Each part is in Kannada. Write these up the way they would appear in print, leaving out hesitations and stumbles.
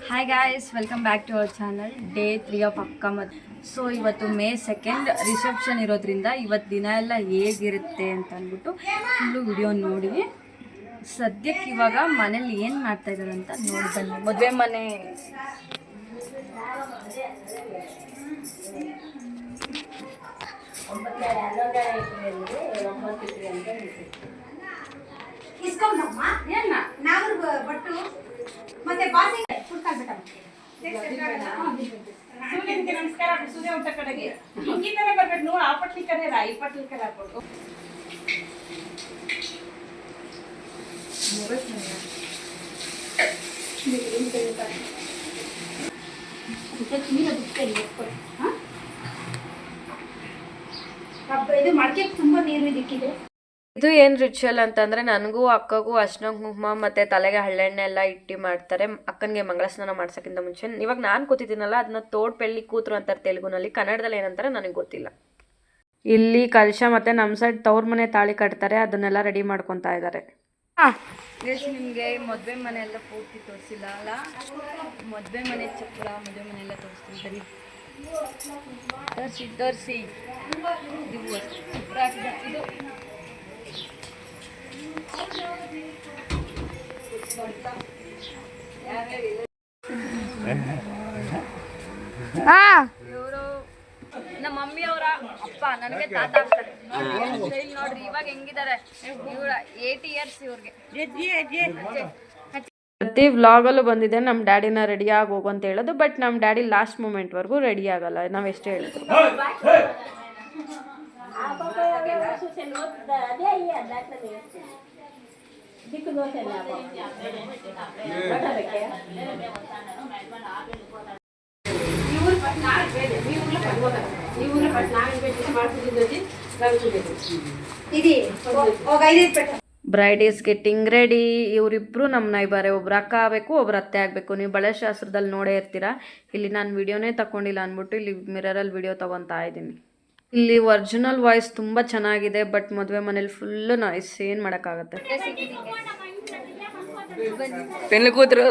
Hi guys, welcome back to our channel. Day 3 of ಅಕ್ಕ ಮತ್ತು ಸೊ ಇವತ್ತು May 2 ರಿಸೆಪ್ಷನ್ ಇರೋದ್ರಿಂದ ಇವತ್ತು ದಿನ ಎಲ್ಲ ಹೇಗಿರುತ್ತೆ ಅಂತ ಅಂದ್ಬಿಟ್ಟು ಫುಲ್ಲು ವಿಡಿಯೋ ನೋಡಿ. ಸದ್ಯಕ್ಕೆ ಇವಾಗ ಮನೇಲಿ ಏನು ಮಾಡ್ತಾ ಇದ್ದಾರೆ ಅಂತ ನೋಡಿ ಬನ್ನಿ. ಮದುವೆ ಮನೆ ಇಸ್ಕೊಂಡಮ್ಮ ಏನ ನಾವು ಬಟ್ಟು ಮತ್ತೆ ಬಾಸಿ ಕುಟ್ಕಾಲ್ಬಿಟ್ಟ ಸೂರ್ಯನಿಗೆ ನಮಸ್ಕಾರ. ಸೂರ್ಯ ಊಟ ಕಡೆಗೆ ಹಿಂಗಿಂದನೇ ಬರ್ಬೇಕು ನೋಡಿ. ಆ ಪಟ್ಲಿ ಕರೆ ಈ ಪಟ್ಲಿ ಕರೆ ಹಾಕ್ಬಿಟ್ಟು ಇದು ಮಡಕೆ ತುಂಬಾ ನೀರು ಇದಕ್ಕಿದೆ. ಇದು ಏನು ರಿಚುವಲ್ ಅಂತಂದರೆ ನನಗೂ ಅಕ್ಕಗೂ ಅರ್ಶಿನ ಕುಂಕುಮ ಮತ್ತು ತಲೆಗೆ ಹಳ್ಳೆಣ್ಣೆ ಎಲ್ಲ ಇಟ್ಟು ಮಾಡ್ತಾರೆ. ಅಕ್ಕನಿಗೆ ಮಂಗಳ ಸ್ನಾನ ಮಾಡ್ಸೋಕ್ಕಿಂತ ಮುಂಚೆ. ಇವಾಗ ನಾನು ಕೂತಿದ್ದೀನಲ್ಲ, ಅದನ್ನ ತೋಡ್ ಪೆಳ್ಳಿ ಕೂತ್ರು ಅಂತಾರೆ ತೆಲುಗುನಲ್ಲಿ. ಕನ್ನಡದಲ್ಲಿ ಏನಂತಾರೆ ನನಗೆ ಗೊತ್ತಿಲ್ಲ. ಇಲ್ಲಿ ಕಲಶ ಮತ್ತು ನಮ್ಮ ಸೈಡ್ ತವ್ರ ಮನೆ ತಾಳಿ ಕಟ್ತಾರೆ, ಅದನ್ನೆಲ್ಲ ರೆಡಿ ಮಾಡ್ಕೊತಾ ಇದ್ದಾರೆ. ನಿಮಗೆ ಮದುವೆ ಮನೆ ಎಲ್ಲ ಪೂರ್ತಿ ತೋರಿಸಿಲ್ಲ ಅಲ್ಲ. ಮದುವೆ ಮನೆ ಚಪ್ಪರ, ಮದುವೆ ಮನೆ ಎಲ್ಲ ತೋರಿಸ್ತಿದ್ದಾರೆ. ತೋರಿಸಿ ಇದು ಇವರು ನಮ್ಮ ಮಮ್ಮಿ ಅವರ ಅಪ್ಪ, ನನಗೆ ತಾತ ಆಗ್ತಾರೆ. ನೋಡ್ರಿ ಇವಾಗ ಹೆಂಗಿದ್ದಾರೆ. ಇವ್ರ 80 ಇಯರ್ಸ್ ಇವ್ರಿಗೆ. ಪ್ರತಿ ವ್ಲಾಗಲ್ಲೂ ಬಂದಿದೆ ನಮ್ಮ ಡ್ಯಾಡಿನ ರೆಡಿಯಾಗಿ ಹೋಗು ಅಂತ ಹೇಳೋದು. ಬಟ್ ನಮ್ಮ ಡ್ಯಾಡಿ ಲಾಸ್ಟ್ ಮೂಮೆಂಟ್ವರೆಗೂ ರೆಡಿ ಆಗಲ್ಲ, ನಾವು ಎಷ್ಟೇ ಹೇಳಿದ್ರು. Bride is getting ready. ಇವರಿಬ್ರು ನಮ್ಮನ್ನ ಇಬ್ಬರೇ, ಒಬ್ರು ಅಕ್ಕ ಆಗಬೇಕು, ಒಬ್ರು ಅತ್ತೆ ಆಗಬೇಕು. ನೀವು ಬಳೆ ಶಾಸ್ತ್ರದಲ್ಲಿ ನೋಡೇ ಇರ್ತೀರಾ. ಇಲ್ಲಿ ನಾನು ವಿಡಿಯೋನೇ ತಗೊಂಡಿಲ್ಲ ಅಂದ್ಬಿಟ್ಟು ಇಲ್ಲಿ ಮಿರರಲ್ಲಿ ವಿಡಿಯೋ ತಗೊತಾ ಇದ್ದೀನಿ. ಇಲ್ಲಿ ಒರಿಜಿನಲ್ ವಾಯ್ಸ್ ತುಂಬ ಚೆನ್ನಾಗಿದೆ, ಬಟ್ ಮದುವೆ ಮನೇಲಿ ಫುಲ್ಲು ನಾಯ್ಸ್, ಏನು ಮಾಡೋಕ್ಕಾಗತ್ತೆ. ಪೆನ್ಲು ಕೂತರು.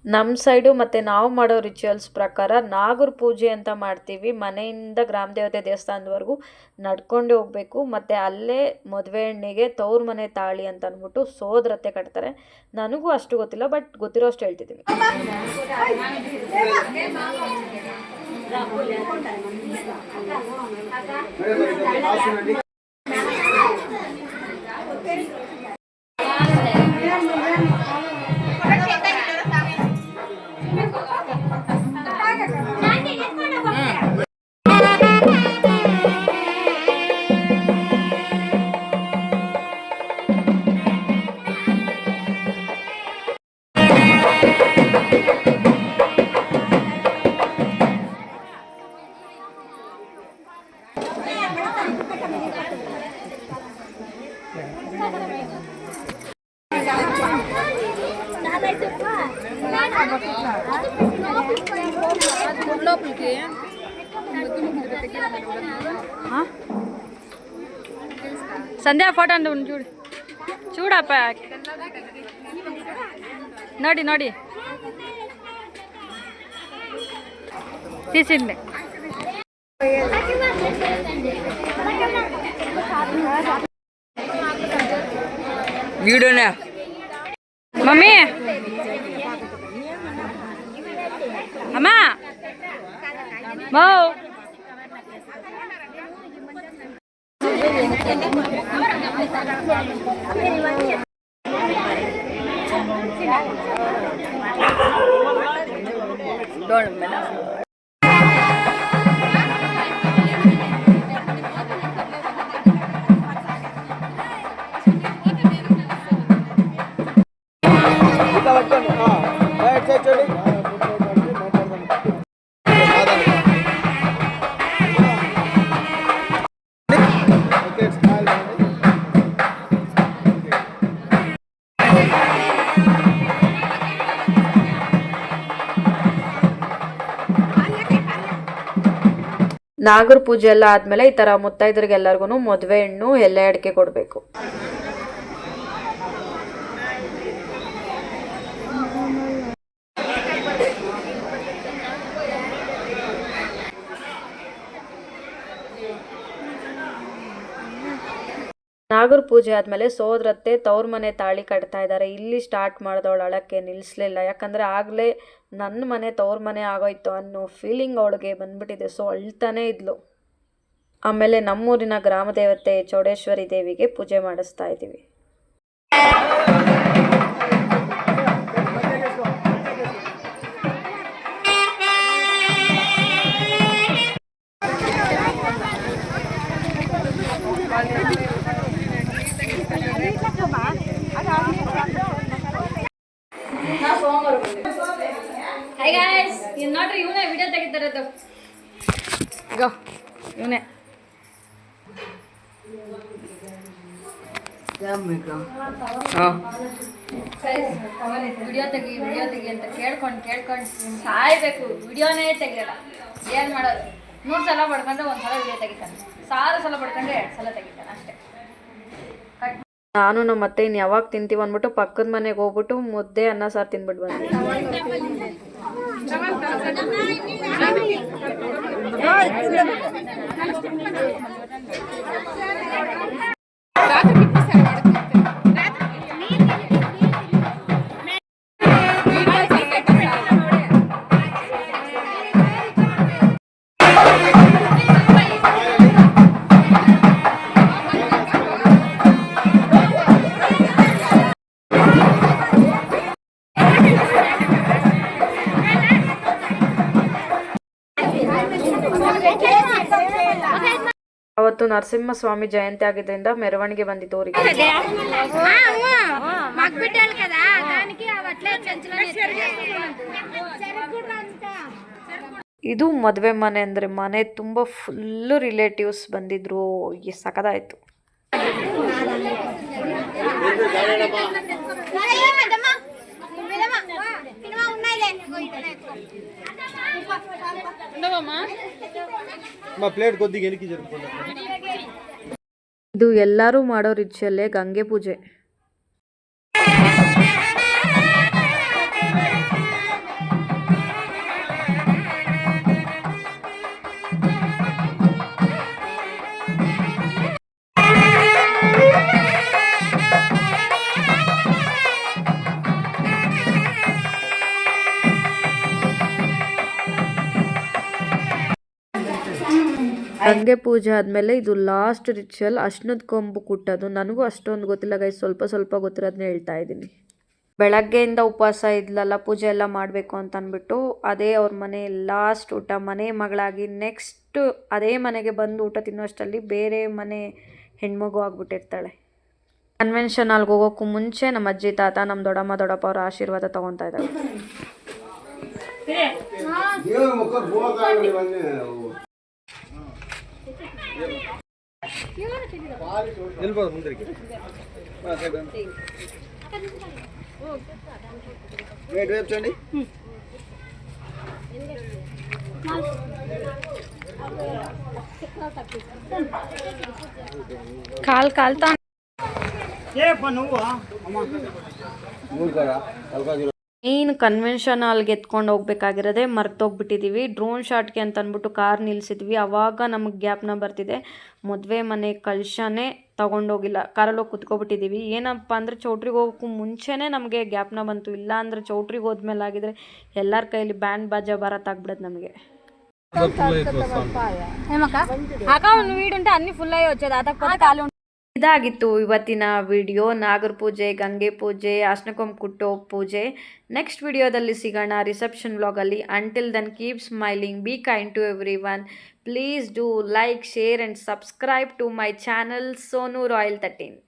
ನಮ್ಮ ಸೈಡು ಮತ್ತು ನಾವು ಮಾಡೋ ರಿಚುವಲ್ಸ್ ಪ್ರಕಾರ ನಾಗರ ಪೂಜೆ ಅಂತ ಮಾಡ್ತೀವಿ. ಮನೆಯಿಂದ ಗ್ರಾಮ ದೇವತೆ ದೇವಸ್ಥಾನದವರೆಗೂ ನಡ್ಕೊಂಡೇ ಹೋಗಬೇಕು. ಮತ್ತು ಅಲ್ಲೇ ಮದುವೆ ಹೆಣ್ಣಿಗೆ ತವ್ರ ಮನೆ ತಾಳಿ ಅಂತ ಅಂದ್ಬಿಟ್ಟು ಸೋದರತ್ತೆ ಕಟ್ತಾರೆ. ನನಗೂ ಅಷ್ಟು ಗೊತ್ತಿಲ್ಲ, ಬಟ್ ಗೊತ್ತಿರೋ ಅಷ್ಟು ಹೇಳ್ತಿದ್ದೀನಿ. సంధ్యా ఫోటో అంటూ చూడు చూడప్ప ನೋಡಿ ನೋಡಿ తీసింది వీడియోనే మమ్మీ అమ్మా మో ನಾಗರ ಪೂಜೆ ಎಲ್ಲ ಆದಮೇಲೆ ಈ ಥರ ಮುತ್ತೈದರಿಗೆಲ್ಲರಿಗೂ ಮದುವೆ ಹೆಣ್ಣು ಎಲೆ ಅಡಿಕೆ ಕೊಡಬೇಕು. ನಾಗರ ಪೂಜೆ ಆದಮೇಲೆ ಸೋದರತ್ತೆ ತವ್ರ ಮನೆ ತಾಳಿ ಕಟ್ತಾ ಇದ್ದಾರೆ. ಇಲ್ಲಿ ಸ್ಟಾರ್ಟ್ ಮಾಡಿದವಳು ಅಳಕ್ಕೆ ನಿಲ್ಲಿಸಲಿಲ್ಲ. ಯಾಕಂದರೆ ಆಗಲೇ ನನ್ನ ಮನೆ ತವ್ರ ಮನೆ ಆಗೋಯ್ತು ಅನ್ನೋ ಫೀಲಿಂಗ್ ಅವಳಿಗೆ ಬಂದ್ಬಿಟ್ಟಿದೆ. ಸೊ ಅಳ್ತಾನೇ ಇದ್ಲು. ಆಮೇಲೆ ನಮ್ಮೂರಿನ ಗ್ರಾಮ ದೇವತೆ ಚೌಡೇಶ್ವರಿ ದೇವಿಗೆ ಪೂಜೆ ಮಾಡಿಸ್ತಾ ಇದ್ದೀವಿ. ಹಾಯ್ ಗಾಯ್ಸ್, ನೋಡ್ರಿ ಇವನೇ ವಿಡಿಯೋ ತೆಗಿತಾರದು. ಗೋ ಇವನೇ ವಿಡಿಯೋ ತೆಗಿ ಅಂತ ಕೇಳ್ಕೊಂಡು ಸಾಯ್ಬೇಕು. ವಿಡಿಯೋನೇ ತೆಗಿಯಲ್ಲ. ಏನು ಮಾಡೋದು? 3 ಸಲ ಪಡ್ಕೊಂಡ್ರೆ 1 ಸಲ ವಿಡಿಯೋ ತೆಗಿತಾನೆ, 1000 ಸಲ ಪಡ್ಕೊಂಡ್ರೆ 2 ಸಲ ತೆಗಿತಾನೆ ಅಷ್ಟೇ. ನಾನು ನಮ್ಮ ಅತ್ತೆ ಇನ್ನು ಯಾವಾಗ ತಿಂತೀವಿ ಅಂದ್ಬಿಟ್ಟು ಪಕ್ಕದ ಮನೆಗೆ ಹೋಗ್ಬಿಟ್ಟು ಮುದ್ದೆ ಅನ್ನ ಸಾರು ತಿನ್ಬಿಟ್ಟು ಬಂದೆ. ಅವತ್ತು ನರಸಿಂಹಸ್ವಾಮಿ ಜಯಂತಿ ಆಗಿದ್ದರಿಂದ ಮೆರವಣಿಗೆ ಬಂದಿತ್ತು ಊರಿಗೆ. ಇದು ಮದುವೆ ಮನೆ ಅಂದರೆ ಮನೆ ತುಂಬ ಫುಲ್ಲು ರಿಲೇಟಿವ್ಸ್ ಬಂದಿದ್ರು. ಸಖತ್ತಾಯಿತು. ಇದು ಎಲ್ಲರೂ ಮಾಡೋ ರಿಚುವಲ್ಲೇ ಗಂಗೆ ಪೂಜೆ. ಗಂಗೆ ಪೂಜೆ ಆದಮೇಲೆ ಇದು ಲಾಸ್ಟ್ ರಿಚುವಲ್, ಅರ್ಶಿನದ ಕೊಂಬು ಕುಟ್ಟೋದು. ನನಗೂ ಅಷ್ಟೊಂದು ಗೊತ್ತಿಲ್ಲ ಗೈಸ್, ಸ್ವಲ್ಪ ಗೊತ್ತಿರೋದನ್ನ ಹೇಳ್ತಾ ಇದ್ದೀನಿ. ಬೆಳಗ್ಗೆಯಿಂದ ಉಪವಾಸ ಇದ್ಲಲ್ಲ, ಪೂಜೆ ಎಲ್ಲ ಮಾಡಬೇಕು ಅಂತ ಅಂದ್ಬಿಟ್ಟು ಅದೇ ಅವ್ರ ಮನೆ ಲಾಸ್ಟ್ ಊಟ. ಮನೆ ಮಗಳಾಗಿ ನೆಕ್ಸ್ಟ್ ಅದೇ ಮನೆಗೆ ಬಂದು ಊಟ ತಿನ್ನೋಷ್ಟರಲ್ಲಿ ಬೇರೆ ಮನೆ ಹೆಣ್ಮಗು ಆಗ್ಬಿಟ್ಟಿರ್ತಾಳೆ. ಕನ್ವೆನ್ಷನ್ ಹಾಲ್ಗೆ ಹೋಗೋಕ್ಕೂ ಮುಂಚೆ ನಮ್ಮ ಅಜ್ಜಿ ತಾತ, ನಮ್ಮ ದೊಡ್ಡಮ್ಮ ದೊಡ್ಡಪ್ಪ ಅವರ ಆಶೀರ್ವಾದ ತೊಗೊತಾ ಇದ್ದಾಳೆ. ಕಾಲ್ತಾ ಮೇನ್ ಕನ್ವೆನ್ಷನ್ ಹಾಲ್ಗೆ ಎತ್ಕೊಂಡು ಹೋಗ್ಬೇಕಾಗಿರೋದೆ ಮರ್ತೋಗ್ಬಿಟ್ಟಿದ್ದೀವಿ. ಡ್ರೋನ್ ಶಾಟ್ಗೆ ಅಂತ ಅಂದ್ಬಿಟ್ಟು ಕಾರ್ ನಿಲ್ಲಿಸಿದ್ವಿ. ಆವಾಗ ನಮಗೆ ಜ್ಞಾಪನ ಬರ್ತಿದೆ, ಮದುವೆ ಮನೆ ಕಳಶನೇ ತೊಗೊಂಡೋಗಿಲ್ಲ, ಕಾರಲ್ಲಿ ಹೋಗಿ ಕುತ್ಕೊಬಿಟ್ಟಿದ್ದೀವಿ. ಏನಪ್ಪ ಅಂದರೆ ಚೌಟ್ರಿಗೆ ಹೋಗೋಕ್ಕೂ ಮುಂಚೆನೇ ನಮಗೆ ಜ್ಞಾಪನ ಬಂತು. ಇಲ್ಲ ಅಂದರೆ ಚೌಟ್ರಿಗೆ ಹೋದ್ಮೇಲೆ ಆಗಿದ್ರೆ ಎಲ್ಲರ ಕೈಲಿ ಬ್ಯಾಂಡ್ ಬಾಜಾ ಭಾರತ್ ಆಗ್ಬಿಡೋದು ನಮಗೆ. ಇದಾಗಿತ್ತು ಇವತ್ತಿನ ವಿಡಿಯೋ. ನಾಗರ ಪೂಜೆ, ಗಂಗೆ ಪೂಜೆ, ಅರ್ಶಿನ ಕುಟ್ಟೋ ಪೂಜೆ. ನೆಕ್ಸ್ಟ್ ವಿಡಿಯೋದಲ್ಲಿ ಸಿಗೋಣ ರಿಸೆಪ್ಷನ್ ವ್ಲಾಗಲ್ಲಿ. Until then keep smiling, be kind to everyone. Please do like, share and subscribe to my channel Sonu Royal 13.